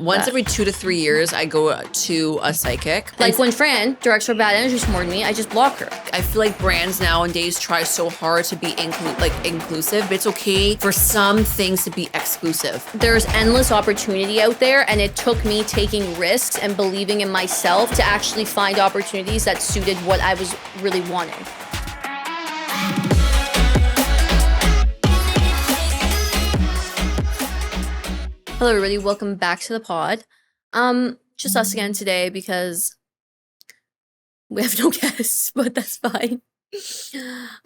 Once every 2 to 3 years, I go to a psychic. Like when Fran directs her bad energy toward me, I just block her. I feel like brands nowadays try so hard to be inclusive, but it's okay for some things to be exclusive. There's endless opportunity out there, and it took me taking risks and believing in myself to actually find opportunities that suited what I was really wanting. Hello everybody, welcome back to the pod. Just us again today because we have no guests, but that's fine.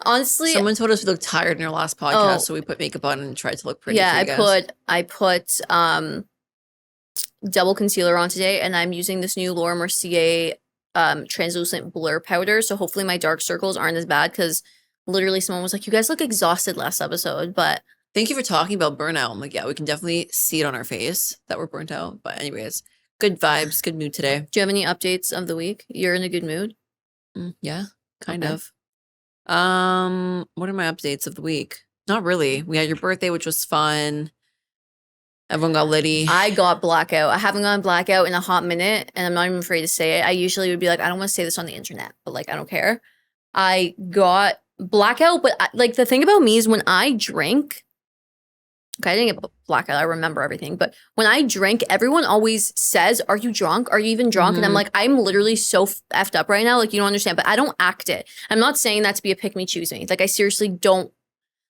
Honestly, someone told us we looked tired in our last podcast, so we put makeup on and tried to look pretty. Yeah, I put double concealer on today, and I'm using this new Laura Mercier translucent blur powder, so hopefully my dark circles aren't as bad, because literally someone was like, you guys look exhausted last episode. But thank you for talking about burnout. I'm like, yeah, we can definitely see it on our face that we're burnt out. But anyways, good vibes, good mood today. Do you have any updates of the week? You're in a good mood? Yeah, kind of. What are my updates of the week? Not really. We had your birthday, which was fun. Everyone got litty. I got blackout. I haven't gone blackout in a hot minute, and I'm not even afraid to say it. I usually would be like, I don't want to say this on the internet, but like, I don't care. I got blackout, but like the thing about me is when I drink, okay, I didn't get blackout. I remember everything. But when I drink, everyone always says, are you drunk? Are you even drunk? And I'm like, I'm literally so effed up right now. Like, you don't understand. But I don't act it. I'm not saying that to be a pick me, choose me. Like, I seriously don't.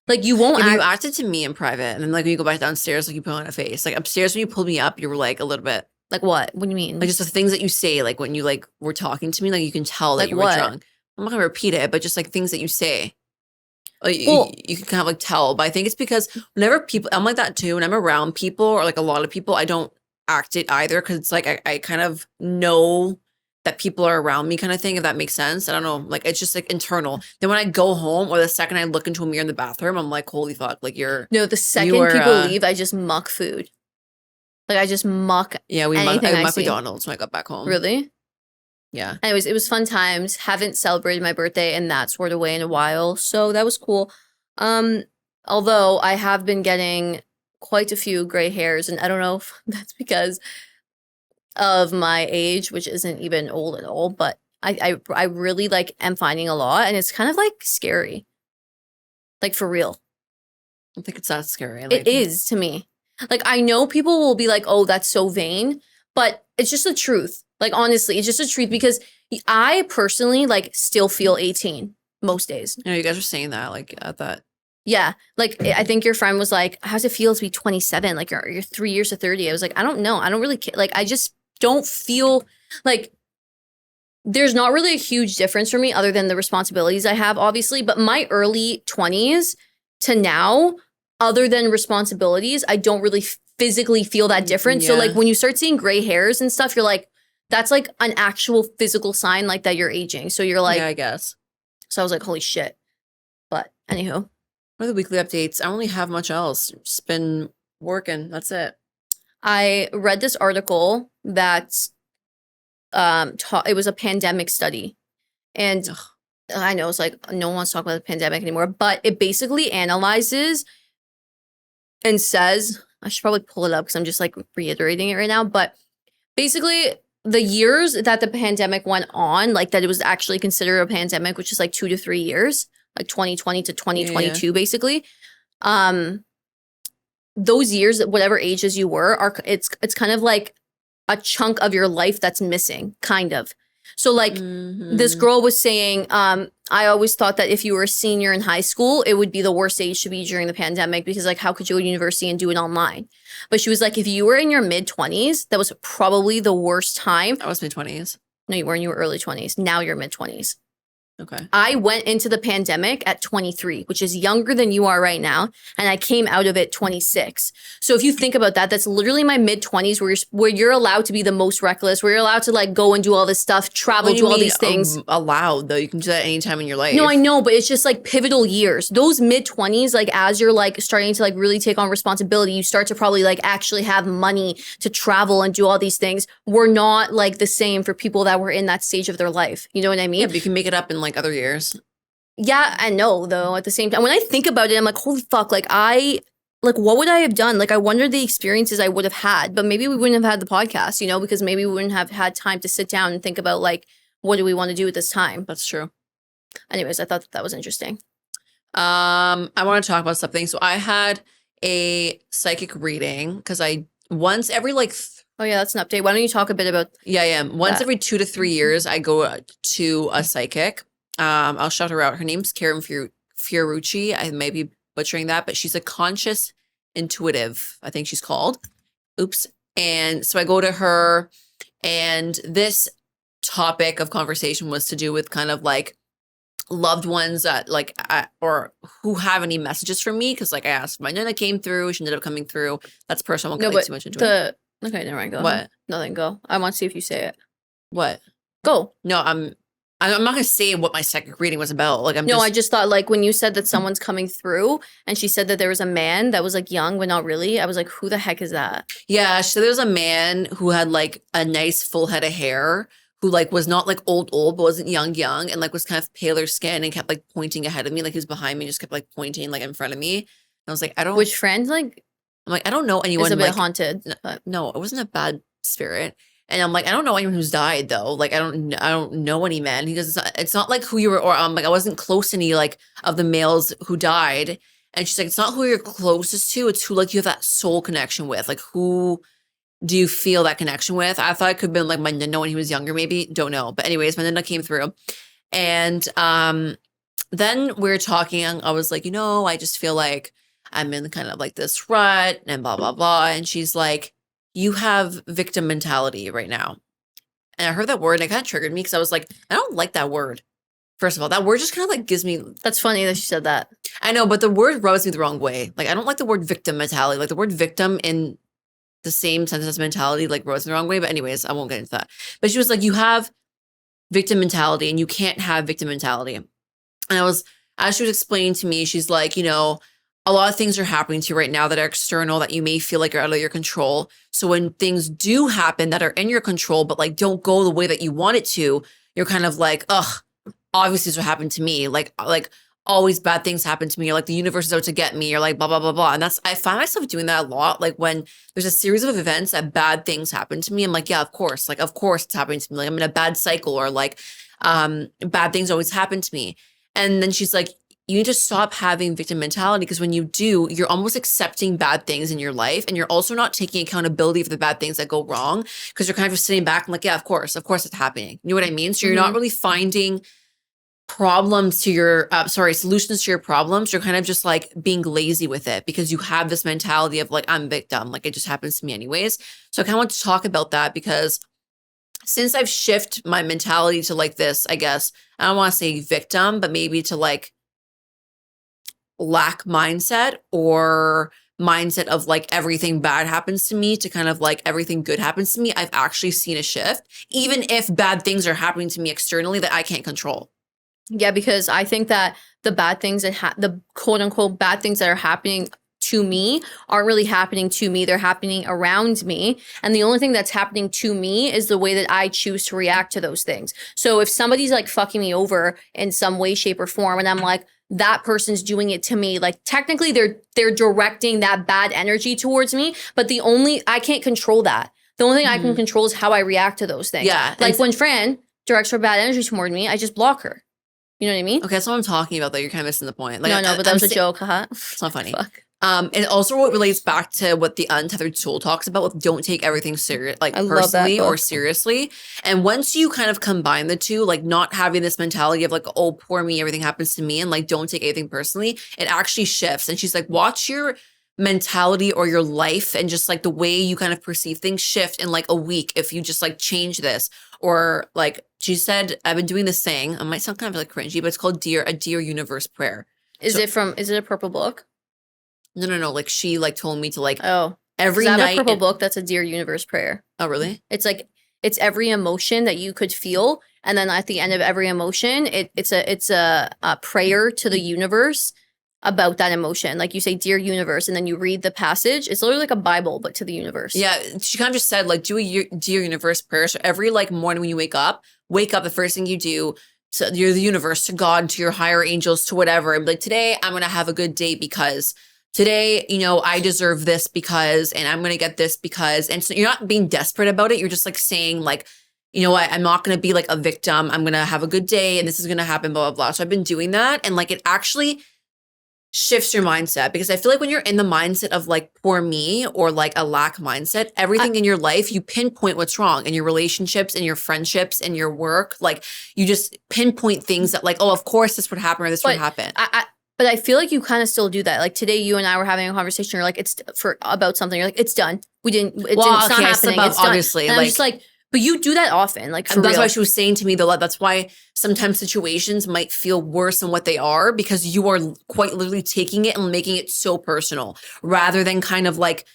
Like, you won't act. You acted to me in private. And then, like, when you go back downstairs, like, you put on a face. Like, upstairs, when you pulled me up, you were, like, a little bit. Like, what? What do you mean? Like, just the things that you say, like, when you, like, were talking to me, like, you can tell that like you what? were drunk. I'm not going to repeat it, but just, like, things that you say. Like, well, you can kind of like tell, but I think it's because whenever people, I'm like that too. When I'm around people or like a lot of people, I don't act it either, because it's like I kind of know that people are around me, kind of thing. If that makes sense, I don't know. Like, it's just like internal. Then when I go home, or the second I look into a mirror in the bathroom, I'm like, holy fuck! Like no. The second people leave, I just muck food. Like, I just muck. Yeah, I muck McDonald's when I got back home. Really? Yeah. Anyways, it was fun times. Haven't celebrated my birthday in that sort of way in a while, so that was cool. Although I have been getting quite a few gray hairs, and I don't know if that's because of my age, which isn't even old at all, but I really like am finding a lot, and it's kind of like scary. Like, for real. I think it's that scary. It is to me. Like, I know people will be like, oh, that's so vain, but it's just the truth. Like, honestly, it's just the truth, because I personally, like, still feel 18 most days. You know, you guys are saying that, like, at that. Yeah. Like, I think your friend was like, how's it feel to be 27? Like, you're 3 years to 30. I was like, I don't know. I don't really care. Like, I just don't feel like there's not really a huge difference for me other than the responsibilities I have, obviously. But my early 20s to now, other than responsibilities, I don't really physically feel that different. Yeah. So, like, when you start seeing gray hairs and stuff, you're like, that's like an actual physical sign, like, that you're aging. So you're like, yeah, I guess. So I was like, holy shit. But anywho. What are the weekly updates? I don't really have much else. Just been working. That's it. I read this article that it was a pandemic study. And I know it's like no one wants to talk about the pandemic anymore, but it basically analyzes and says, I should probably pull it up because I'm just like reiterating it right now. But basically, the years that the pandemic went on, like that it was actually considered a pandemic, which is like 2 to 3 years, like 2020 to 2022, basically. Those years, whatever ages you were, it's kind of like a chunk of your life that's missing, kind of. So, like, this girl was saying, I always thought that if you were a senior in high school, it would be the worst age to be during the pandemic, because, like, how could you go to university and do it online? But she was like, if you were in your mid-20s, that was probably the worst time. I was mid-20s. No, you weren't. You were early 20s. Now you're mid-20s. Okay. I went into the pandemic at 23, which is younger than you are right now. And I came out of it 26. So if you think about that, that's literally my mid-20s where you're allowed to be the most reckless, where you're allowed to like go and do all this stuff, travel, do all these things. Allowed, though. You can do that anytime in your life. No, I know, but it's just like pivotal years. Those mid-20s, like as you're like starting to like really take on responsibility, you start to probably like actually have money to travel and do all these things. We're not like the same for people that were in that stage of their life. You know what I mean? Yeah, but you can make it up in like other years. Yeah, I know, though, at the same time. When I think about it, I'm like, holy fuck, like I like, what would I have done? Like, I wonder the experiences I would have had, but maybe we wouldn't have had the podcast, because maybe we wouldn't have had time to sit down and think about, like, what do we want to do at this time? That's true. Anyways, I thought that was interesting. I want to talk about something. So I had a psychic reading because once every Oh yeah, that's an update. Why don't you talk a bit about? Yeah, yeah. Once that. every 2 to 3 years, I go to a psychic. I'll shout her out. Her name's Karen Fiorucci. I may be butchering that, but she's a conscious intuitive, I think she's called. Oops. And so I go to her, and this topic of conversation was to do with kind of like loved ones that or who have any messages for me. Cause like I asked, my Nana came through, she ended up coming through. That's personal. I won't No, get like, but too much into it. okay, never mind. Go. What? Nothing. Go. I want to see if you say it. What? Go. No, I'm not gonna say what my psychic reading was about. Like I just thought like when you said that someone's coming through and she said that there was a man that was like young but not really, I was like, who the heck is that? Yeah, so there was a man who had like a nice full head of hair, who like was not like old but wasn't young, and like was kind of paler skin and kept like pointing ahead of me, like he was behind me, just kept like pointing like in front of me. And I was like, Which friend like I'm like, I don't know anyone. is a bit like, haunted. But no, it wasn't a bad spirit. And I'm like, I don't know anyone who's died though. Like, I don't know any men. He goes, it's not like who you were, or like I wasn't close to any like of the males who died. And she's like, it's not who you're closest to. It's who like you have that soul connection with. Like, who do you feel that connection with? I thought it could have been like my Nana when he was younger, maybe. Don't know. But anyways, my Nana came through. And then we were talking. I was like, I just feel like I'm in kind of like this rut and blah, blah, blah. And she's like, you have victim mentality right now. And I heard that word and it kind of triggered me because I was like, I don't like that word. First of all, that word just kind of like gives me. that's funny that she said that. I know, but the word rubs me the wrong way. Like, I don't like the word victim mentality. Like, the word victim in the same sense as mentality, like, rubs me the wrong way. But anyways, I won't get into that. But she was like, you have victim mentality and you can't have victim mentality. And as she was explaining to me, she's like, a lot of things are happening to you right now that are external that you may feel like are out of your control. So when things do happen that are in your control, but like don't go the way that you want it to, you're kind of like, ugh, obviously this what happened to me. Like always bad things happen to me, or like the universe is out to get me, or like blah, blah, blah, blah. And I find myself doing that a lot. Like when there's a series of events that bad things happen to me, I'm like, yeah, of course. Like, of course it's happening to me. Like I'm in a bad cycle, or like bad things always happen to me. And then she's like, you need to stop having victim mentality, because when you do, you're almost accepting bad things in your life. And you're also not taking accountability for the bad things that go wrong, because you're kind of just sitting back and like, yeah, of course it's happening. You know what I mean? So you're not really finding solutions to your problems. You're kind of just like being lazy with it because you have this mentality of like, I'm victim. Like it just happens to me anyways. So I kind of want to talk about that because since I've shifted my mentality to like this, I guess, I don't want to say victim, but maybe to like lack mindset, or mindset of like everything bad happens to me to kind of like everything good happens to me, I've actually seen a shift, even if bad things are happening to me externally that I can't control. Yeah, because I think that the bad things that the quote unquote bad things that are happening to me aren't really happening to me. They're happening around me. And the only thing that's happening to me is the way that I choose to react to those things. So if somebody's like fucking me over in some way, shape, or form, and I'm like, that person's doing it to me, like technically they're directing that bad energy towards me, but I can't control that. The only thing I can control is how I react to those things. Yeah. Like when Fran directs her bad energy toward me, I just block her. You know what I mean? Okay, that's what I'm talking about, though. You're kind of missing the point. Like, No, but that was a joke, haha. It's not funny. Fuck. And also what relates back to what the Untethered Soul talks about with don't take everything serious, like personally or seriously. And once you kind of combine the two, like not having this mentality of like, oh, poor me, everything happens to me, and like don't take anything personally, it actually shifts. And she's like, watch your mentality or your life and just like the way you kind of perceive things shift in like a week if you just like change this. Or like she said, I've been doing this thing. It might sound kind of like cringy, but it's called a Dear Universe prayer. Is it a purple book? No. Like she like told me to like every night. I have a purple book that's a Dear Universe prayer. Oh, really? It's like it's every emotion that you could feel, and then at the end of every emotion, it's a prayer to the universe about that emotion. Like you say, Dear Universe, and then you read the passage. It's literally like a Bible, but to the universe. Yeah, she kind of just said like do a Dear Universe prayer. So every like morning when you wake up, the first thing you do. So you're the universe, to God, to your higher angels, to whatever. And be like, today I'm gonna have a good day because today, I deserve this because, and I'm going to get this because, and so you're not being desperate about it. You're just like saying like, you know what, I'm not going to be like a victim. I'm going to have a good day and this is going to happen, blah, blah, blah. So I've been doing that. And like, it actually shifts your mindset, because I feel like when you're in the mindset of like poor me or like a lack mindset, everything in your life, you pinpoint what's wrong in your relationships, in your friendships, in your work. Like you just pinpoint things that like, oh, of course this would happen or this would happen. But I feel like you kind of still do that. Like today, you and I were having a conversation. You're like, it's about something. You're like, it's done. It's not happening. It's done. Obviously, and I'm just like, but you do that often. Like, and that's why she was saying to me though, that's why sometimes situations might feel worse than what they are, because you are quite literally taking it and making it so personal, rather than kind of like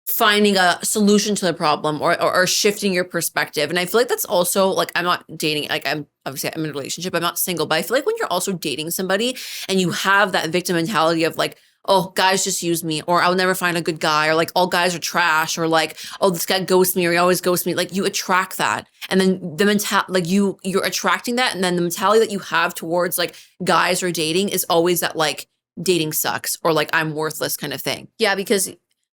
finding a solution to the problem or shifting your perspective. And I feel like that's also like, I'm not dating, like I'm in a relationship, I'm not single, but I feel like when you're also dating somebody and you have that victim mentality of like, oh, guys just use me, or I'll never find a good guy, or like all guys are trash, or like, oh, this guy ghosts me, or he always ghosts me. Like you attract that. And then like you're attracting that. And then the mentality that you have towards like guys or dating is always that like dating sucks, or like I'm worthless kind of thing. Yeah, because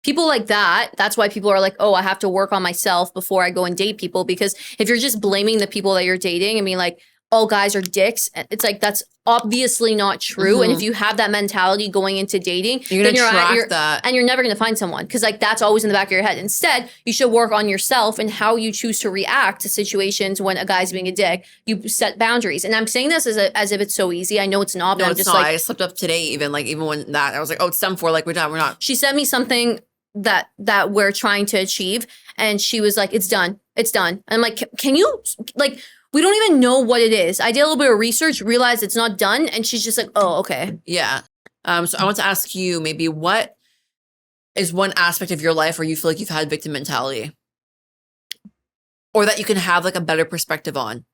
people like that's why people are like, oh, I have to work on myself before I go and date people. Because if you're just blaming the people that you're dating and being like, all guys are dicks, it's like, that's obviously not true. Mm-hmm. And if you have that mentality going into dating, you're going to attract that. And you're never going to find someone, because like that's always in the back of your head. Instead, you should work on yourself and how you choose to react to situations when a guy's being a dick. You set boundaries. And I'm saying this as if it's so easy. I know it's not, but no, I'm it's just not. like, I slipped up today, even when that, I was like, oh, it's done for, like we're done, we're not. She sent me something that we're trying to achieve, and she was like, it's done. And I'm like, can you, like, we don't even know what it is. I did a little bit of research, realized it's not done, and she's just like, oh, okay. Yeah. So I want to ask you, maybe what is one aspect of your life where you feel like you've had victim mentality, or that you can have like a better perspective on,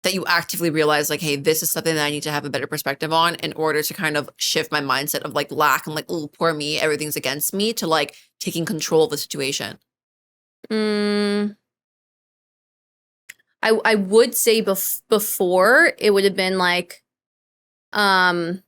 that you actively realize like, hey, this is something that I need to have a better perspective on in order to kind of shift my mindset of like lack and like, oh, poor me, everything's against me, to like taking control of the situation? I would say before it would have been like, no,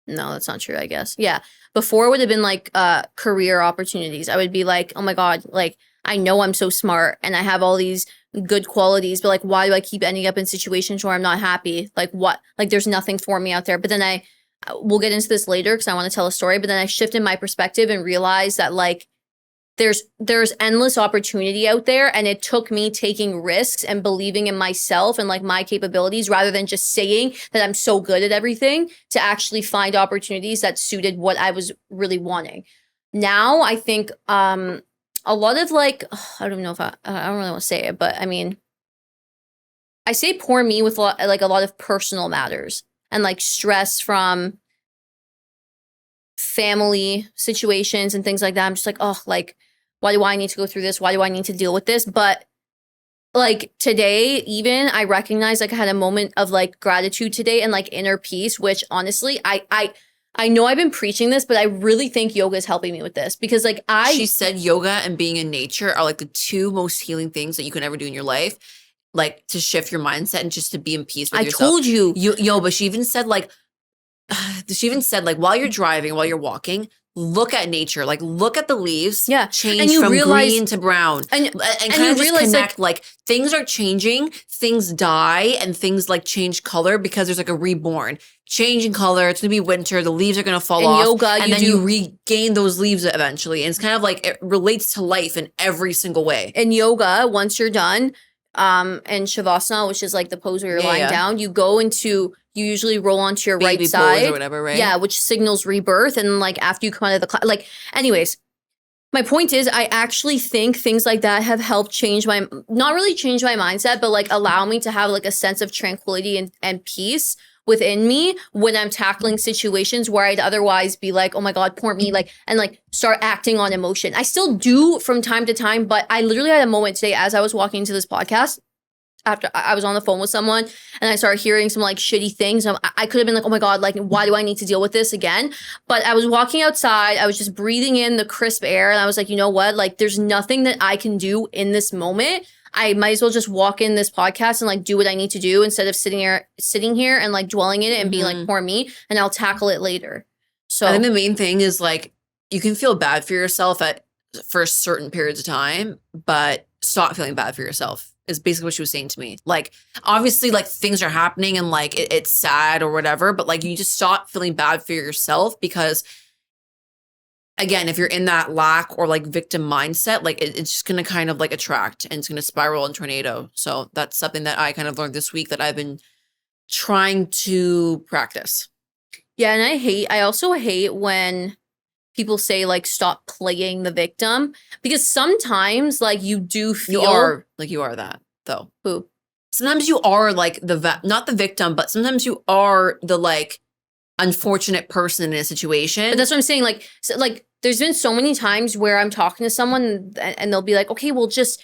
that's not true, I guess. Yeah. Before it would have been like career opportunities. I would be like, oh my God, like I know I'm so smart and I have all these good qualities, but like, why do I keep ending up in situations where I'm not happy? Like what? Like there's nothing for me out there. But then we'll get into this later because I want to tell a story, but then I shifted my perspective and realized that like, there's endless opportunity out there, and it took me taking risks and believing in myself and like my capabilities, rather than just saying that I'm so good at everything, to actually find opportunities that suited what I was really wanting. Now I think a lot of like, I don't know if I don't really want to say it, but I mean, I say poor me with a lot of personal matters and like stress from family situations and things like that. I'm just like, oh, like, why do I need to go through this? Why do I need to deal with this? But like today, even I recognize like I had a moment of like gratitude today and like inner peace, which honestly, I know I've been preaching this, but I really think yoga is helping me with this, because like she said yoga and being in nature are like the two most healing things that you can ever do in your life, like to shift your mindset and just to be in peace with yourself. I told you. But she even said like, while you're driving, while you're walking, look at nature, like look at the leaves, change from green to brown, and kind of just connect, like things are changing, things die, and things like change color because there's like a reborn, change in color. It's gonna be winter, the leaves are gonna fall off, yoga, and then you regain those leaves eventually. And it's kind of like it relates to life in every single way. In yoga, once you're done, and shavasana, which is like the pose where you're lying down, you usually roll onto your baby right side, or whatever, right? Yeah, which signals rebirth. And like after you come out of the like, anyways, my point is, I actually think things like that have helped not really change my mindset, but like allow me to have like a sense of tranquility and peace within me when I'm tackling situations where I'd otherwise be like, oh my God, poor me, like, and like start acting on emotion. I still do from time to time, but I literally had a moment today as I was walking into this podcast, after I was on the phone with someone and I started hearing some like shitty things. I could have been like, oh my God, like, why do I need to deal with this again? But I was walking outside, I was just breathing in the crisp air, and I was like, you know what? Like, there's nothing that I can do in this moment. I might as well just walk in this podcast and like do what I need to do instead of sitting here and like dwelling in it and being like, poor me, and I'll tackle it later. So I think the main thing is like you can feel bad for yourself for certain periods of time, but stop feeling bad for yourself is basically what she was saying to me. Like obviously like things are happening and like it's sad or whatever, but like you just stop feeling bad for yourself because again, if you're in that lack or like victim mindset, like it's just going to kind of like attract and it's going to spiral and tornado. So that's something that I kind of learned this week that I've been trying to practice. yeah, and I also hate when people say like stop playing the victim because sometimes like you do feel You are that though. who Sometimes you are like not the victim, but sometimes you are the like unfortunate person in a situation. but that's what I'm saying. Like, so, like there's been so many times where I'm talking to someone and they'll be like, okay, well just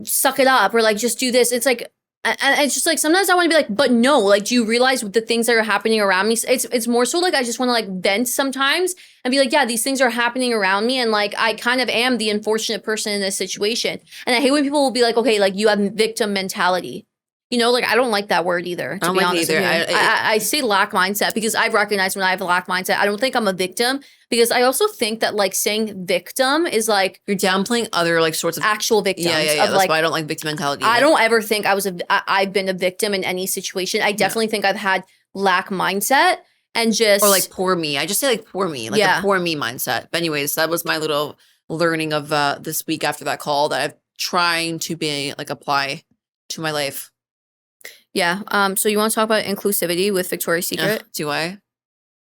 suck it up or like just do this. It's like and it's just like sometimes I want to be like, but no, like do you realize the things that are happening around me? It's more so like I just want to like vent sometimes and be like, yeah, these things are happening around me and like I kind of am the unfortunate person in this situation. And I hate when people will be like, okay, like you have victim mentality. You know, like I don't like that word either, to be honest with you. I say lack mindset because I've recognized when I have a lack mindset, I don't think I'm a victim because I also think that like saying victim is like you're downplaying other like sorts of actual victims. Yeah. That's like, why I don't like victim mentality. I don't ever think I've been a victim in any situation. I definitely think I've had lack mindset and just or like poor me. I just say like poor me, like the poor me mindset. But anyways, that was my little learning of this week after that call that I'm trying to be like apply to my life. Yeah. So you want to talk about inclusivity with Victoria's Secret? Do I?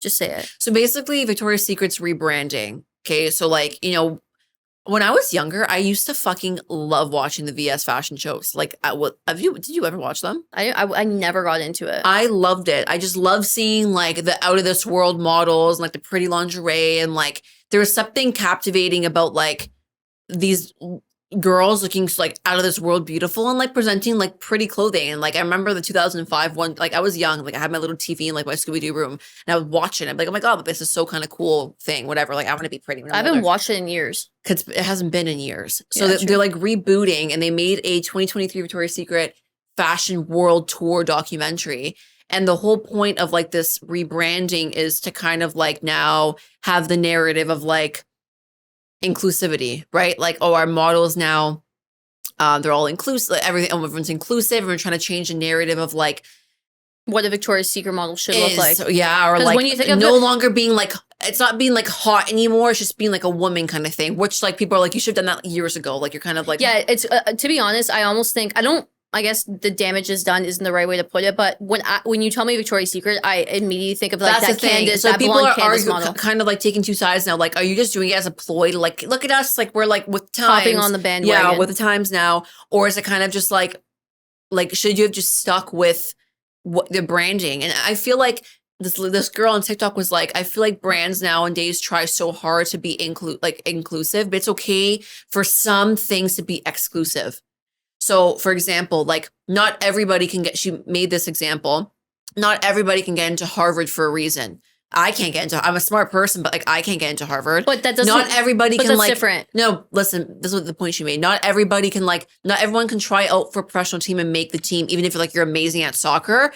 Just say it. So basically, Victoria's Secret's rebranding. Okay, so like when I was younger, I used to fucking love watching the VS fashion shows. Like, did you ever watch them? I never got into it. I loved it. I just love seeing like the out of this world models and like the pretty lingerie and like there was something captivating about like these girls looking like out of this world beautiful and like presenting like pretty clothing. And like I remember the 2005 one, like I was young, like I had my little TV in like my Scooby-Doo room and I would watch it. I'm like, oh my God, but this is so kind of cool thing, whatever. Like I want to be pretty. I haven't watched it in years. Because it hasn't been in years. So Yeah, they're like rebooting and they made a 2023 Victoria's Secret fashion world tour documentary. And the whole point of like this rebranding is to kind of like now have the narrative of like inclusivity, right? Like, oh, our models now, they're all inclusive, everyone's inclusive. And we're trying to change the narrative of like what a Victoria's Secret model should look like. Yeah, or like when you think of no longer being like, it's not being like hot anymore. It's just being like a woman kind of thing, which like people are like, you should have done that years ago. Like you're kind of like, yeah, it's to be honest, I almost think I guess the damage is done isn't the right way to put it, but when you tell me Victoria's Secret, I immediately think of like that's that the thing. Candace, So that people blonde are Candace model. kind of like taking two sides now. Like, are you just doing it as a ploy to like, look at us, like we're like with times, hopping on the bandwagon, yeah, with the times now, or is it kind of just like should you have just stuck with what the branding? And I feel like this girl on TikTok was like, I feel like brands nowadays try so hard to be inclusive, but it's okay for some things to be exclusive. So for example, like not everybody can she made this example, not everybody can get into Harvard for a reason. I can't get into, I'm a smart person, but like I can't get into Harvard. But that doesn't, not everybody can like, different. No, listen, this is the point she made. Not everybody can like, not everyone can try out for a professional team and make the team, even if you're amazing at soccer.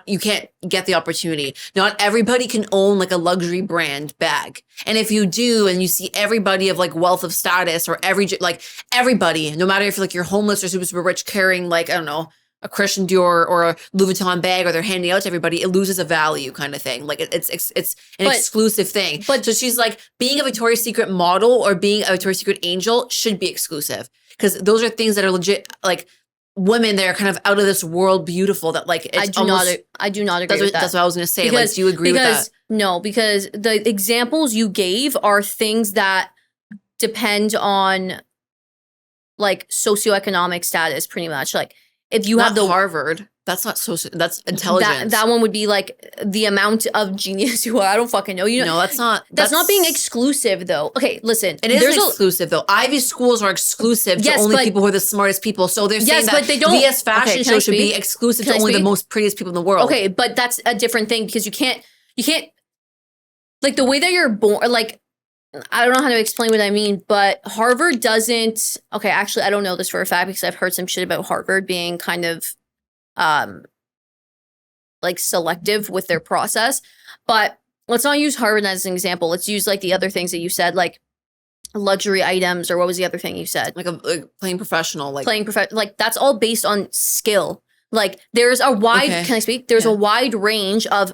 You can't get the opportunity. Not everybody can own like a luxury brand bag. And if you do, and you see everybody of like wealth of status or everybody, no matter if like you're homeless or super, super rich carrying like, I don't know, a Christian Dior or a Louis Vuitton bag, or they're handing out to everybody, it loses a value kind of thing. Like it's an exclusive thing. But so she's like, being a Victoria's Secret model or being a Victoria's Secret angel should be exclusive because those are things that are legit, like women that are kind of out of this world beautiful. That like it's I do not agree with that. That's what I was going to say. Because, like, do you agree with that? No, because the examples you gave are things that depend on like socioeconomic status, pretty much. Like, if you have the Harvard, that's not that's intelligence. That one would be like the amount of genius you are. I don't fucking know. No, that's not being exclusive though. Okay, listen. It is exclusive though. Ivy schools are exclusive to only people who are the smartest people. So they're saying that the VS fashion show should be exclusive to only the most prettiest people in the world. Okay, but that's a different thing because you can't like the way that you're born, like I don't know how to explain what I mean, but Harvard doesn't, okay, actually, I don't know this for a fact because I've heard some shit about Harvard being kind of, like selective with their process, but let's not use Harvard as an example. Let's use like the other things that you said, like luxury items, or what was the other thing you said? Like playing professional, like Like that's all based on skill. Like there's a wide, okay. can I speak? There's Yeah. a wide range of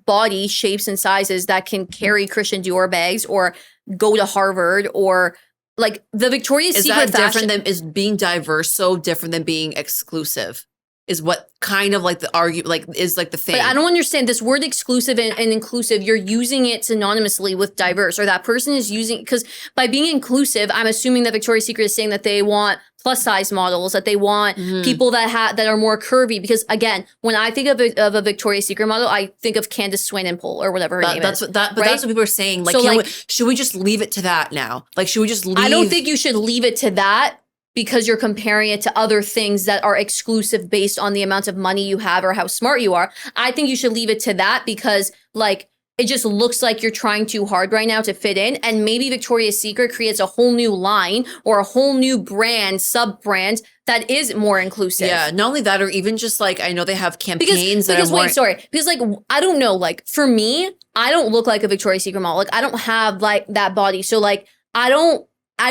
body shapes and sizes that can carry Christian Dior bags or go to Harvard, or like the Victoria's Is Secret that fashion. different than, is being diverse so different than being exclusive? Is what kind of like the argument, like is like the thing. But I don't understand this word exclusive and inclusive. You're using it synonymously with diverse, or that person is using, because by being inclusive, I'm assuming that Victoria's Secret is saying that they want plus size models, that they want people that are more curvy. Because again, when I think of a Victoria's Secret model, I think of Candace Swanepoel or whatever her name that's is. what that, but right? that's what people are saying. Like, So, like, should we just leave it to that now? Like, should we just leave? I don't think you should leave it to that, because you're comparing it to other things that are exclusive based on the amount of money you have or how smart you are. I think you should leave it to that, because like it just looks like you're trying too hard right now to fit in. And maybe Victoria's Secret creates a whole new line or a whole new brand, sub-brand that is more inclusive. Yeah, not only that, or even just like, I know they have campaigns because that are wait, sorry. Because like, I don't know, like for me, I don't look like a Victoria's Secret model. Like I don't have like that body. So like, I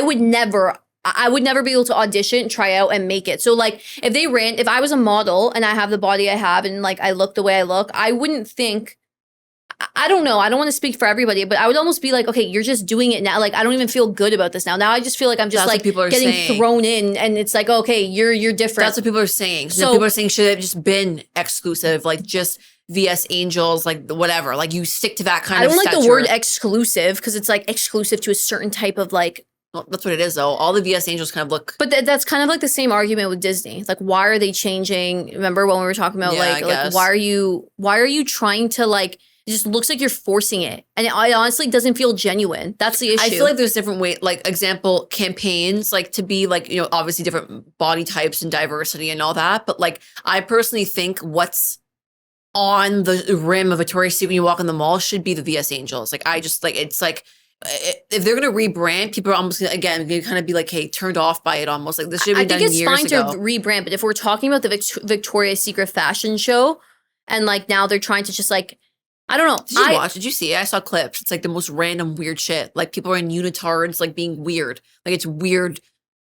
would never be able to audition, try out, and make it. So like if I was a model and I have the body I have and like I look the way I look, I wouldn't think, I don't know. I don't want to speak for everybody, but I would almost be like, okay, you're just doing it now. Like I don't even feel good about this now. Now I just feel like I'm just That's what like people are getting saying. thrown in, and it's like, okay, you're different. That's what people are saying. So So- people are saying, should it have just been exclusive, like just VS Angels, like whatever, like you stick to that kind I of don't like the stature. word exclusive, because it's like exclusive to a certain type of like. Well, that's what it is, though. All the VS Angels kind of look. But that's kind of like the same argument with Disney. Like, why are they changing? Remember when we were talking about Yeah, I like guess. why are you trying to like? It just looks like you're forcing it, and it honestly doesn't feel genuine. That's the issue. I feel like there's different ways, like example campaigns, like to be like, you know, obviously different body types and diversity and all that. But like, I personally think what's on the rim of Victoria's Secret when you walk in the mall should be the VS Angels. Like, I just like, it's like, if they're gonna rebrand, people are almost gonna, again, gonna kind of be like, hey, turned off by it almost. Like this should have been done years ago. I think it's fine to rebrand, but if we're talking about the Victoria's Secret fashion show, and like now they're trying to just like, I don't know. Did you watch? Did you see it? I saw clips. It's like the most random weird shit. Like people are in unitards, like being weird. Like it's weird.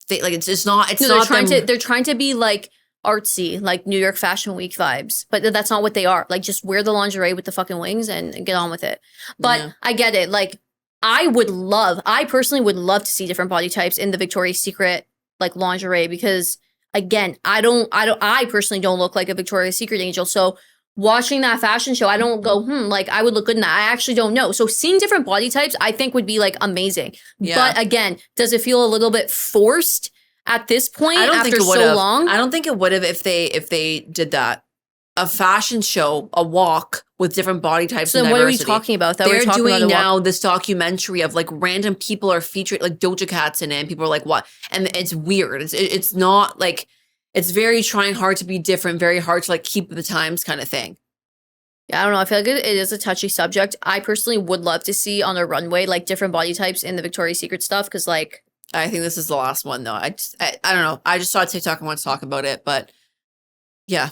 Like it's not. It's not. They're trying to be like artsy, like New York Fashion Week vibes, but that's not what they are. Like just wear the lingerie with the fucking wings and get on with it. But Yeah. I get it. Like I personally would love to see different body types in the Victoria's Secret like lingerie, because again, I personally don't look like a Victoria's Secret angel. So watching that fashion show, I don't go, like I would look good in that. I actually don't know. So seeing different body types, I think would be like amazing. Yeah. But again, does it feel a little bit forced at this point I don't after think it would so have. long? I don't think it would have if they did that. A fashion show, a walk with different body types. So and then what are we diversity. talking about? That They're we're talking doing about now this documentary of like random people are featured, like Doja Cat's in it, and people are like, what? And it's weird. It's not like, it's very trying hard to be different, very hard to like keep the times kind of thing. Yeah, I don't know. I feel like it is a touchy subject. I personally would love to see on a runway like different body types in the Victoria's Secret stuff, because like I think this is the last one though. I don't know. I just saw TikTok and want to talk about it, but yeah.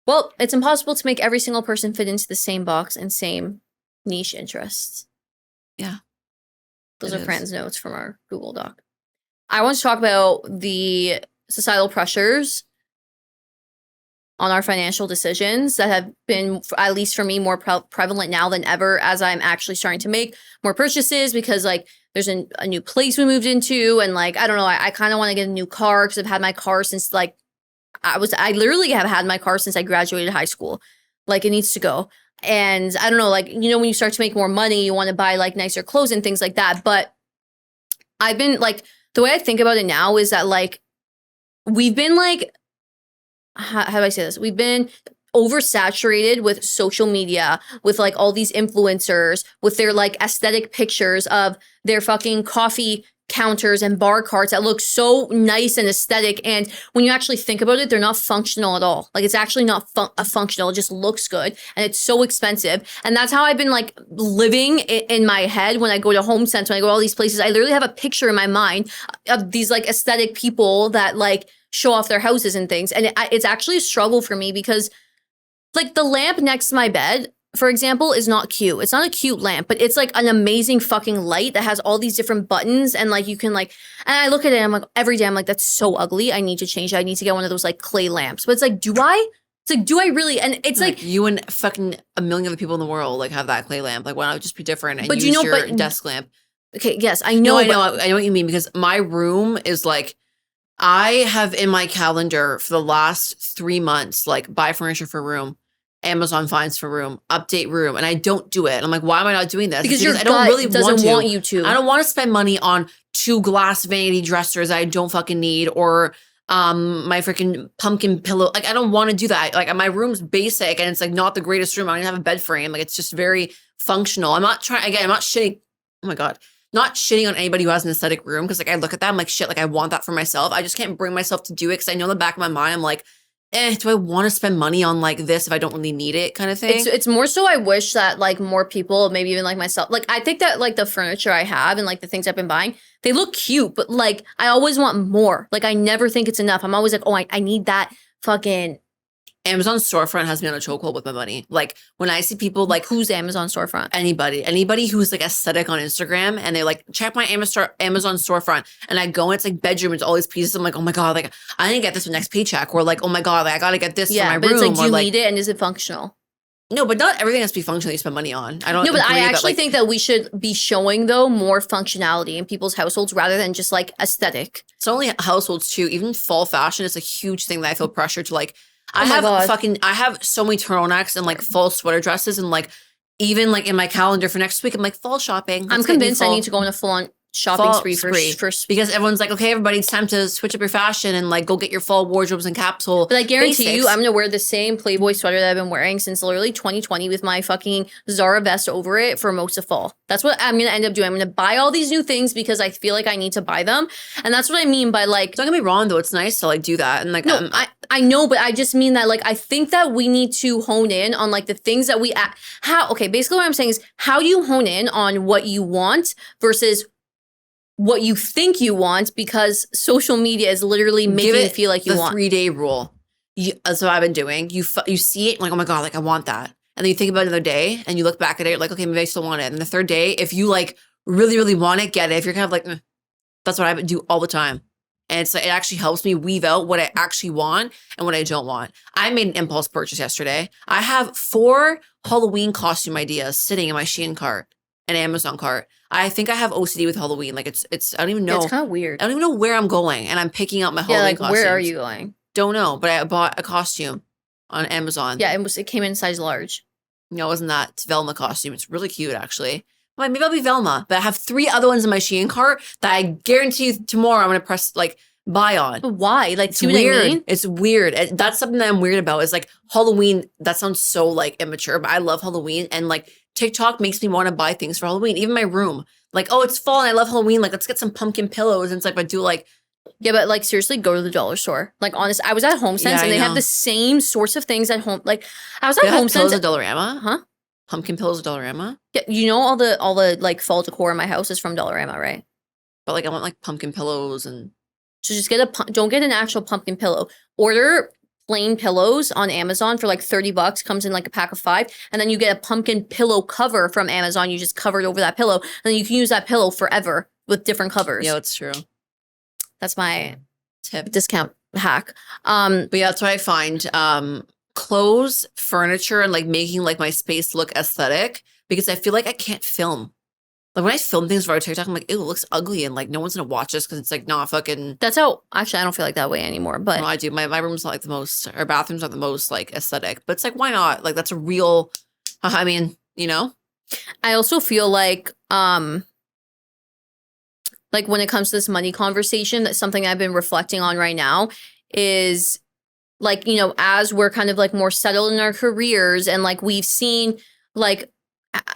well, it's impossible to make every single person fit into the same box and same niche interests. Yeah. Those It are is. Fran's notes from our Google Doc. I want to talk about the societal pressures on our financial decisions that have been, at least for me, more prevalent now than ever, as I'm actually starting to make more purchases, because like there's a new place we moved into, and like I don't know, I kind of want to get a new car, because I've had my car since like I literally have had my car since I graduated high school. Like it needs to go. And I don't know, like, you know, when you start to make more money, you want to buy like nicer clothes and things like that. But I've been like, the way I think about it now is that like, we've been like, how do I say this? We've been oversaturated with social media, with like all these influencers, with their like aesthetic pictures of their fucking coffee counters and bar carts that look so nice and aesthetic. And when you actually think about it, they're not functional at all. Like it's actually not functional. It just looks good. And it's so expensive. And that's how I've been like living in my head when I go to Home Sense, when I go to all these places. I literally have a picture in my mind of these like aesthetic people that like show off their houses and things. And it's actually a struggle for me, because like the lamp next to my bed, for example, is not cute. It's not a cute lamp, but it's like an amazing fucking light that has all these different buttons and like you can like, and I look at it and I'm like, every day I'm like, that's so ugly. I need to change it. I need to get one of those like clay lamps. But it's like, do I? It's like, do I really? And it's like you and fucking a million other people in the world like have that clay lamp. Like, why not just be different and But use you know, your but- desk lamp? okay, yes, I know. I know what you mean, because my room is like, I have in my calendar for the last 3 months, like buy furniture for room, Amazon finds for room, update room, and I don't do it. And I'm like, why am I not doing this? Because your I don't really doesn't want you to. I don't want to spend money on 2 glass vanity dressers I don't fucking need, or my freaking pumpkin pillow. Like, I don't want to do that. Like, my room's basic and it's like not the greatest room. I don't even have a bed frame. Like, it's just very functional. I'm not trying, again, I'm not shitting. Oh my God. Not shitting on anybody who has an aesthetic room, because like I look at that, I'm like, shit, like I want that for myself. I just can't bring myself to do it because I know in the back of my mind, I'm like, do I want to spend money on like this if I don't really need it, kind of thing? It's more so I wish that like more people, maybe even like myself, like I think that like the furniture I have and like the things I've been buying, they look cute, but like I always want more. Like I never think it's enough. I'm always like, oh, I need that fucking. Amazon storefront has me on a chokehold with my money. Like when I see people like, who's Amazon storefront? Anybody who's like aesthetic on Instagram and they like check my Amazon storefront, and I go and it's like bedroom, it's all these pieces. I'm like, oh my God, like I didn't get this for next paycheck. Or like, oh my God, like I gotta get this for my room. But it's like, do you like, need it and is it functional? No, but not everything has to be functional you spend money on. I don't. No, but I actually like, think that we should be showing though more functionality in people's households rather than just like aesthetic. It's not only households too. Even fall fashion is a huge thing that I feel pressure to like. I have so many turtlenecks and like fall sweater dresses, and like even like in my calendar for next week, I'm like fall shopping. I'm convinced I need to go on a full on shopping spree for because everyone's like, okay, everybody, it's time to switch up your fashion and like go get your fall wardrobes and capsule. But I guarantee basics. you, I'm gonna wear the same Playboy sweater that I've been wearing since literally 2020 with my fucking Zara vest over it for most of fall. That's what I'm gonna end up doing. I'm gonna buy all these new things because I feel like I need to buy them, and that's what I mean by like. Don't get me wrong, though, it's nice to like do that and like. No, I know, but I just mean that like I think that we need to hone in on like the things that we basically what I'm saying is, how do you hone in on what you want versus what you think you want, because social media is literally making you feel like you want. The 3-day rule. That's what I've been doing. You see it like, oh my God, like I want that. And then you think about it another day and you look back at it, you're like, okay, maybe I still want it. And the 3rd day, if you like really, really want it, get it. If you're kind of like, that's what I do all the time. And it's like, it actually helps me weave out what I actually want and what I don't want. I made an impulse purchase yesterday. I have 4 Halloween costume ideas sitting in my Shein cart and Amazon cart. I think I have OCD with Halloween. Like it's I don't even know. It's kind of weird. I don't even know where I'm going, and I'm picking out my Halloween costumes. Where are you going? Don't know, but I bought a costume on Amazon. Yeah, it came in size large. No, it wasn't that. It's Velma costume. It's really cute, actually. Well, maybe I'll be Velma, but I have 3 other ones in my Shein cart that I guarantee you tomorrow I'm gonna press like buy on. But why? Like, it's weird. It's weird. That's something that I'm weird about. Is like Halloween. That sounds so like immature, but I love Halloween, and like TikTok makes me want to buy things for Halloween. Even my room. Like, oh, it's fall and I love Halloween. Like, let's get some pumpkin pillows. And it's like, I do like. Yeah, but like seriously, go to the dollar store. Like, honest, I was at HomeSense and they have the same sorts of things at home. Like, I was at HomeSense. Pillows at Dollarama? Huh? Pumpkin pillows at Dollarama? Yeah, you know all the like fall decor in my house is from Dollarama, right? But like, I want like pumpkin pillows and. So just don't get an actual pumpkin pillow. Order plain pillows on Amazon for like $30, comes in like a pack of 5, and then you get a pumpkin pillow cover from Amazon. You just cover it over that pillow, and then you can use that pillow forever with different covers. Yeah, that's true. That's my tip, discount hack. But yeah, that's what I find. Clothes, furniture, and like making like my space look aesthetic, because I feel like I can't film. Like when I film things for our TikTok, I'm like, ew, it looks ugly, and like no one's gonna watch this because it's like not fucking. That's how. Actually, I don't feel like that way anymore. But no, I do. My room's not like the most. Our bathrooms are the most like aesthetic. But it's like, why not? Like that's a real. I mean, you know. I also feel like when it comes to this money conversation, that's something I've been reflecting on right now is like, you know, as we're kind of like more settled in our careers and like we've seen like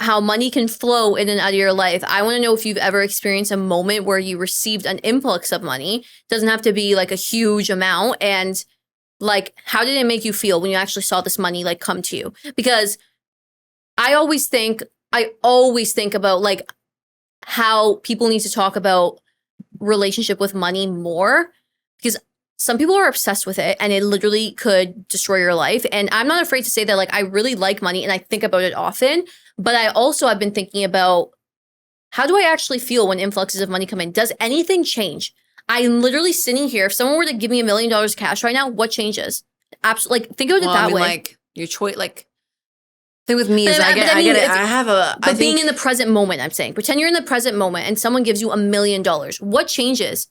how money can flow in and out of your life. I want to know if you've ever experienced a moment where you received an influx of money. It doesn't have to be like a huge amount. And like, how did it make you feel when you actually saw this money like come to you? Because I always think about like how people need to talk about relationship with money more, because some people are obsessed with it and it literally could destroy your life. And I'm not afraid to say that, like, I really like money and I think about it often, but I also have been thinking about, how do I actually feel when influxes of money come in? Does anything change? I'm literally sitting here. If someone were to give me $1 million cash right now, what changes? Absolutely. Like, think of it that way. Like your choice, like thing with me is But I get it. I have a, but being in the present moment, I'm saying, pretend you're in the present moment and someone gives you $1 million. What changes?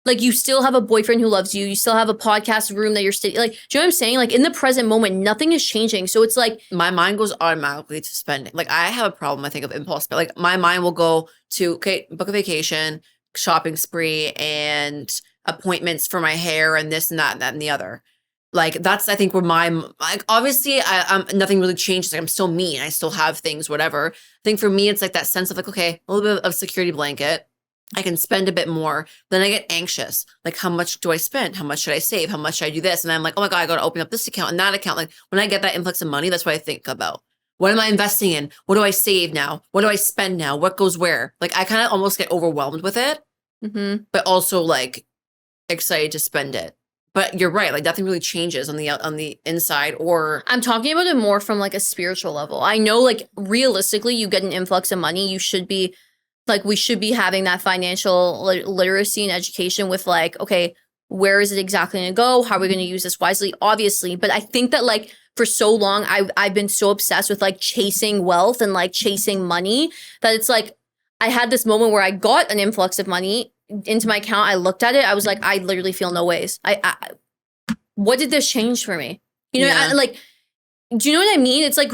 Like, you still have a boyfriend who loves you. You still have a podcast room that you're staying. Like, do you know what I'm saying? Like, in the present moment, nothing is changing. So it's like, my mind goes automatically to spending. Like, I have a problem, I think, of impulse, but like my mind will go to, okay, book a vacation, shopping spree, and appointments for my hair and this and that and that and the other. Like, that's, I think, where like, obviously I'm nothing really changes. Like, I'm still me and I still have things, whatever. I think for me, it's like that sense of like, okay, a little bit of security blanket. I can spend a bit more. Then I get anxious. Like, how much do I spend? How much should I save? How much should I do this? And I'm like, oh my God, I got to open up this account and that account. Like, when I get that influx of money, that's what I think about. What am I investing in? What do I save now? What do I spend now? What goes where? Like, I kind of almost get overwhelmed with it, but also like excited to spend it. But you're right. Like, nothing really changes on the inside. Or I'm talking about it more from like a spiritual level. I know, like, realistically, you get an influx of money. You should be, like, we should be having that financial literacy and education with, like, okay, where is it exactly going to go? How are we going to use this wisely? Obviously. But I think that, like, for so long, I've been so obsessed with, like, chasing wealth and, like, chasing money that it's like, I had this moment where I got an influx of money into my account. I looked at it. I was like, I literally feel no ways. What did this change for me? You know, Yeah. like, do you know what I mean? It's like,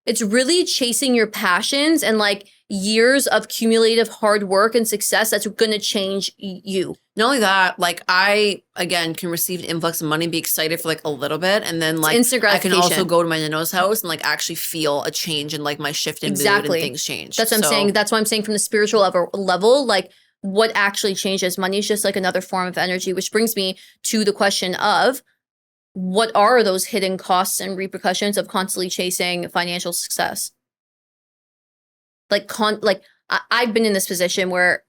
it's really chasing your passions and like years of cumulative hard work and success that's going to change you. Not only that, like, I, again, can receive an influx of money and be excited for like a little bit. And then like, instant I can also gratification. go to my Nano's house and like actually feel a change in like my shift in mood and things change. That's what I'm saying. That's why I'm saying from the spiritual level, like, what actually changes? Money is just like another form of energy, which brings me to the question of, what are those hidden costs and repercussions of constantly chasing financial success? Like, I've been in this position where,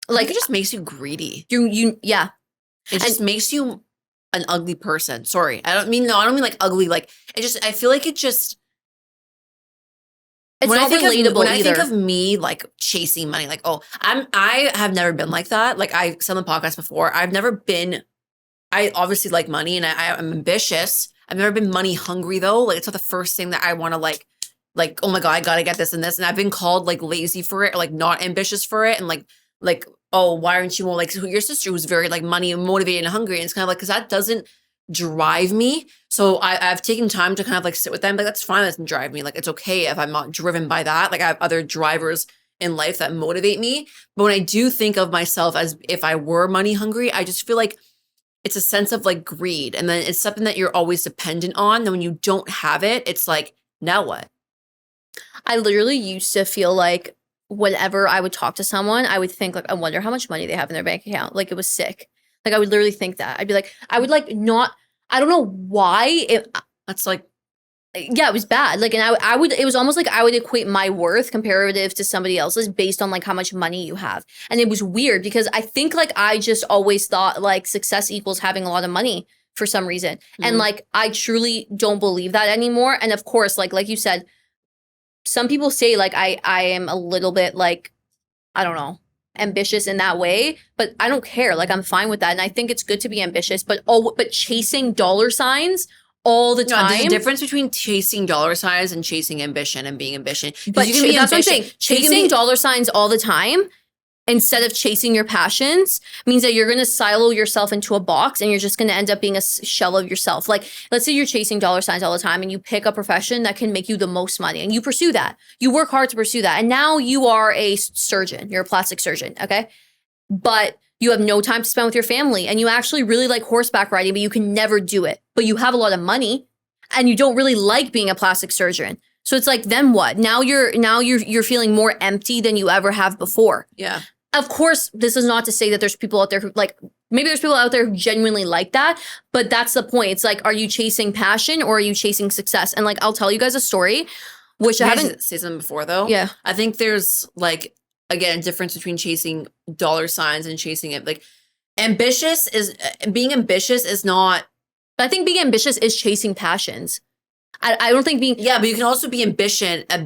like, it just makes you greedy. Yeah. It just makes you an ugly person. Sorry. I don't mean like ugly. Like, it just, I feel like it just, it's not relatable when either. I think of me like chasing money, like, oh, I have never been like that. Like, I said on the podcast before, I've never been, I obviously like money and I'm ambitious. I've never been money hungry though. Like, it's not the first thing that I want to like, oh my God, I gotta get this and this. And I've been called like lazy for it, or like not ambitious for it. And like, oh, why aren't you more like your sister who's very like money motivated and hungry? And it's kind of like, cause that doesn't drive me. So I've taken time to kind of like sit with them. Like, that's fine. That doesn't drive me. Like, it's okay if I'm not driven by that. Like, I have other drivers in life that motivate me. But when I do think of myself as if I were money hungry, I just feel like it's a sense of like greed. And then it's something that you're always dependent on. Then when you don't have it, it's like, now what? I literally used to feel like whenever I would talk to someone, I would think like, I wonder how much money they have in their bank account. Like, it was sick. Like, I would literally think that. I'd be like, I would like not, I don't know why. That's like, yeah, it was bad. Like, and I would, it was almost like I would equate my worth comparative to somebody else's based on like how much money you have. And it was weird because I think like I just always thought like success equals having a lot of money for some reason. And like, I truly don't believe that anymore. And of course, like you said, some people say like I am a little bit like, I don't know, ambitious in that way, but I don't care. Like, I'm fine with that. And I think it's good to be ambitious, but chasing dollar signs all the time. There's a difference between chasing dollar signs and chasing ambition and being ambitious. But that's what I'm saying. Chasing dollar signs all the time instead of chasing your passions means that you're going to silo yourself into a box and you're just going to end up being a shell of yourself. Like, let's say you're chasing dollar signs all the time and you pick a profession that can make you the most money and you pursue that. You work hard to pursue that. And now you are a surgeon. You're a plastic surgeon. Okay. But you have no time to spend with your family and you actually really like horseback riding, but you can never do it. But you have a lot of money and you don't really like being a plastic surgeon. So it's like, then what? Now you're feeling more empty than you ever have before. Yeah. Of course, this is not to say that there's people out there who like, maybe there's people out there who genuinely like that, but that's the point. It's like, are you chasing passion or are you chasing success? And like, I'll tell you guys a story, which I haven't said something before though. Yeah. I think there's like, again, a difference between chasing dollar signs and chasing it. Like, ambitious is being ambitious is not. But I think being ambitious is chasing passions. I don't think being Yeah, but you can also be ambitious. I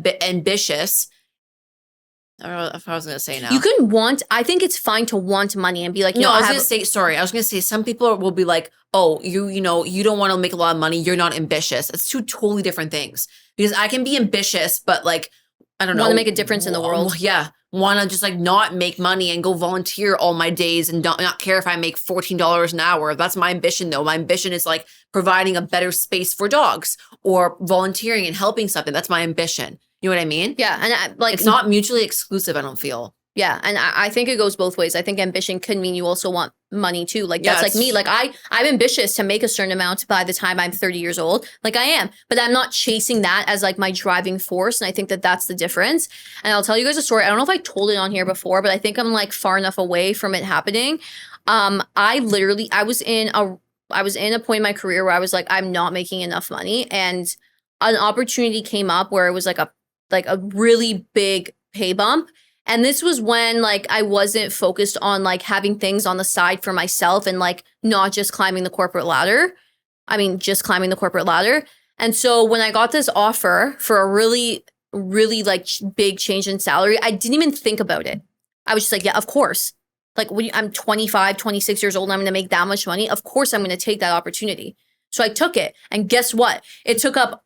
don't know if I was gonna say now. you can want. I think it's fine to want money and be like, No, I was gonna say sorry. I was gonna say some people will be like, oh, you know, you don't want to make a lot of money. You're not ambitious. It's two totally different things. Because I can be ambitious, but like, I don't know, want to make a difference in the world. Yeah, want to just like not make money and go volunteer all my days and not care if I make $14 an hour. That's my ambition, though. My ambition is like providing a better space for dogs or volunteering and helping something. That's my ambition. You know what I mean? Yeah, and like it's not mutually exclusive. I don't feel. Yeah, and I think it goes both ways. I think ambition could mean you also want money too. Like that's like me. Like I'm ambitious to make a certain amount by the time I'm 30 years old. Like I am, but I'm not chasing that as like my driving force. And I think that that's the difference. And I'll tell you guys a story. I don't know if I told it on here before, but I think I'm like far enough away from it happening. I was in a point in my career where I was like, I'm not making enough money, and an opportunity came up where it was like a really big pay bump. And this was when like I wasn't focused on like having things on the side for myself and like not just climbing the corporate ladder. I mean, just climbing the corporate ladder. And so when I got this offer for a really, really like big change in salary, I didn't even think about it. I was just like, yeah, of course. Like when I'm 25, 26 years old and I'm going to make that much money, of course I'm going to take that opportunity. So I took it. And guess what? It took up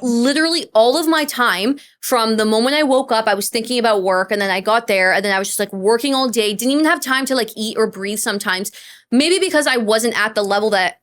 literally all of my time. From the moment I woke up, I was thinking about work, and then I got there, and then I was just like working all day, didn't even have time to like eat or breathe sometimes, maybe because I wasn't at the level that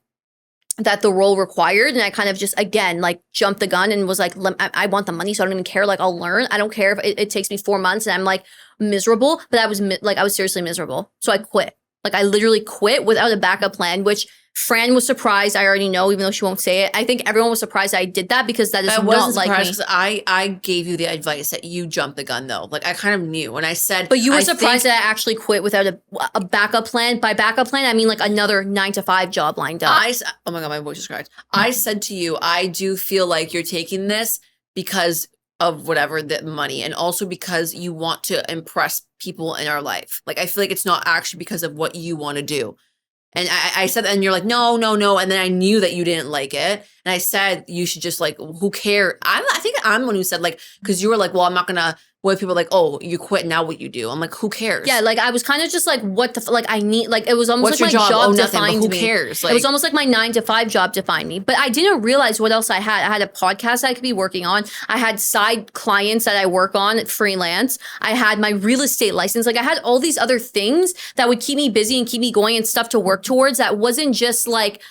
the role required. And I kind of just, again, like jumped the gun and was like, I want the money, so I don't even care. Like I'll learn. I don't care if it takes me 4 months and I'm like miserable, but I was seriously miserable. So I quit. Like I literally quit without a backup plan, which Fran was surprised. I already know, even though she won't say it. I think everyone was surprised I did that because that is not like me. I gave you the advice that you jumped the gun though. Like I kind of knew when I said. But you were surprised that I actually quit without a backup plan. By backup plan, I mean like another 9-to-5 job lined up. Oh my God, my voice is cracked. I said to you, I do feel like you're taking this because of whatever the money, and also because you want to impress people in our life. Like I feel like it's not actually because of what you want to do. And I said, and you're like, no. And then I knew that you didn't like it. And I said, you should just like, who cares? I think I'm the one who said like, because you were like, well, I'm not going to, what if people are like, oh, you quit, now what you do? I'm like, who cares? Yeah, like I was kind of just like, what the, like I need, like it was almost like my job defined me. Who cares? Like, it was almost like my 9-to-5 job defined me. But I didn't realize what else I had. I had a podcast I could be working on. I had side clients that I work on freelance. I had my real estate license. Like I had all these other things that would keep me busy and keep me going and stuff to work towards. That wasn't just like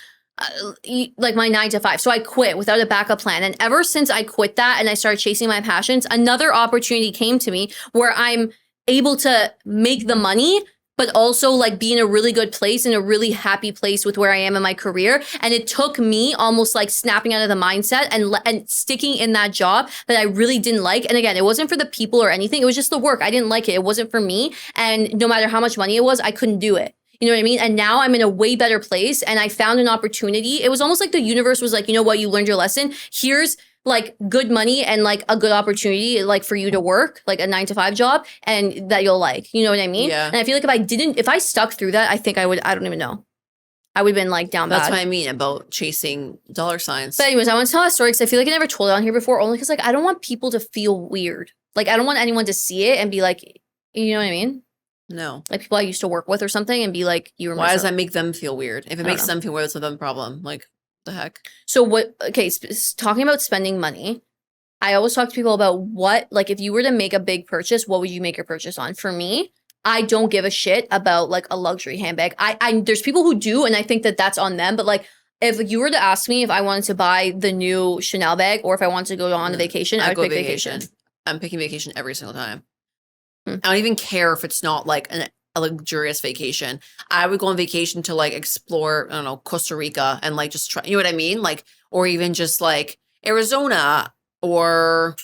my 9-to-5. So I quit without a backup plan. And ever since I quit that and I started chasing my passions, another opportunity came to me where I'm able to make the money, but also like be in a really good place, in a really happy place with where I am in my career. And it took me almost like snapping out of the mindset and sticking in that job that I really didn't like. And again, it wasn't for the people or anything. It was just the work. I didn't like it. It wasn't for me. And no matter how much money it was, I couldn't do it. You know what I mean? And now I'm in a way better place, and I found an opportunity. It was almost like the universe was like, you know what? You learned your lesson. Here's like good money and like a good opportunity, like for you to work, like a 9-to-5 job, and that you'll like, you know what I mean? Yeah. And I feel like if I stuck through that, I think I don't even know. I would have been like down bad. That's what I mean about chasing dollar signs. But anyways, I want to tell a story because I feel like I never told it on here before, only because like I don't want people to feel weird. Like I don't want anyone to see it and be like, you know what I mean? No. Like people I used to work with or something and be like, you were Why does that make them feel weird? If it makes them feel weird, it's a them problem. Like, the heck? So talking about spending money, I always talk to people about what, like if you were to make a big purchase, what would you make your purchase on? For me, I don't give a shit about like a luxury handbag. There's people who do, and I think that that's on them. But like, if you were to ask me if I wanted to buy the new Chanel bag or if I wanted to go on a vacation, I would pick vacation. I'm picking vacation every single time. I don't even care if it's not like a luxurious vacation. I would go on vacation to like explore, I don't know, Costa Rica and like just try, you know what I mean? Like, or even just like Arizona or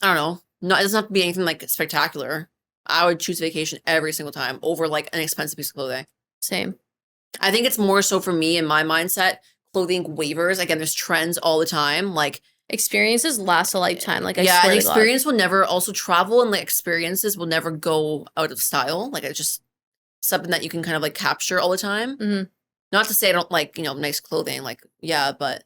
I don't know. It doesn't have to be anything like spectacular. I would choose vacation every single time over like an expensive piece of clothing. Same. I think it's more so for me in my mindset, clothing waivers. Again, there's trends all the time. Like, experiences last a lifetime. Like, yeah, and experience will never, also travel and like experiences will never go out of style. Like, it just, something that you can kind of like capture all the time. Mhm. Not to say I don't like, you know, nice clothing. Like, yeah, but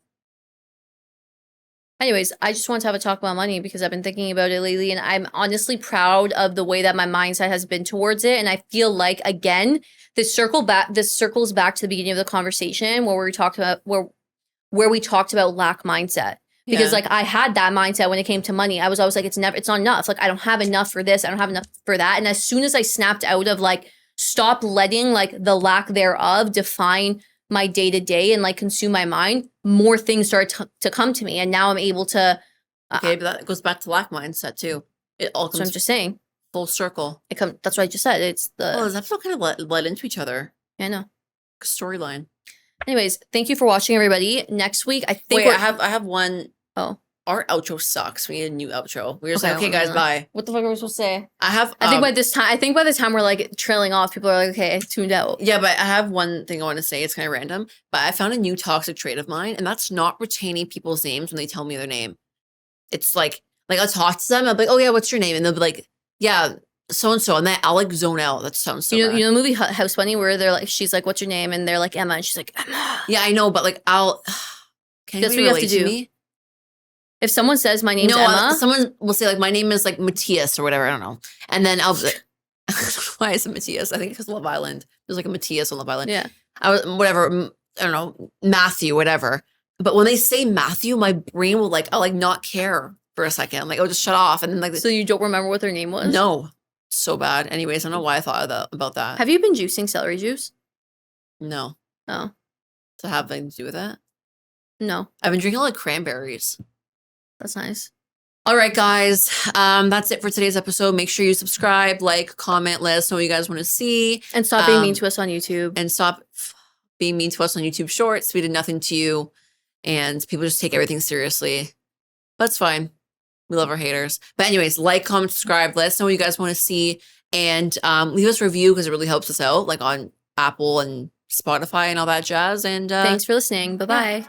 Anyways, I just want to have a talk about money because I've been thinking about it lately, and I'm honestly proud of the way that my mindset has been towards it. And I feel like, again, this circles back to the beginning of the conversation where we talked about where we talked about lack mindset. Because yeah. like I had that mindset when it came to money. I was always like, it's not enough. Like I don't have enough for this. I don't have enough for that. And as soon as I snapped out of like, stop letting like the lack thereof define my day to day and like consume my mind, more things started to come to me. And now I'm able to. Okay, but that goes back to lack mindset too. It all So comes I'm just saying, full circle. that's what I just said. It's Oh, the, does that feel kind of led into each other? I know. Storyline. Anyways, thank you for watching, everybody. Next week, I think Wait, I have one. Oh. Our outro sucks. We need a new outro. We're just Okay, like, okay, guys, bye. What the fuck are we supposed to say? I think by this time, I think by the time we're like trailing off, people are like, okay, I tuned out. Yeah, but I have one thing I want to say. It's kind of random, but I found a new toxic trait of mine, and that's not retaining people's names when they tell me their name. It's like I'll talk to them. I'll be like, oh yeah, what's your name? And they'll be like, yeah, so and so, and then I'll like zone out. That sounds so bad. You know the movie House Bunny where they're like, she's like, what's your name? And they're like Emma, and she's like, Emma. Yeah, I know, but like I'll. Can That's you what you have relate to do. Me? If someone says my name's Emma, someone will say like my name is like Matthias or whatever. I don't know, and then I'll be like, why is it Matthias? I think because Love Island. There's like a Matthias on Love Island. Yeah. I was whatever. I don't know, Matthew, whatever. But when they say Matthew, my brain will like I'll like not care for a second. Like I'll just shut off, and then like so you don't remember what their name was? no, so bad. Anyways, I don't know why I thought about that. Have you been juicing celery juice? No. Oh. To have anything to do with that? No. I've been drinking a lot of cranberries. That's nice. All right, guys. That's it for today's episode. Make sure you subscribe, like, comment, let us know what you guys want to see. And stop being mean to us on YouTube. And stop being mean to us on YouTube Shorts. We did nothing to you. And people just take everything seriously. That's fine. We love our haters. But anyways, like, comment, subscribe. Let us know what you guys want to see. And leave us a review because it really helps us out, like on Apple and Spotify and all that jazz. And thanks for listening. Bye-bye.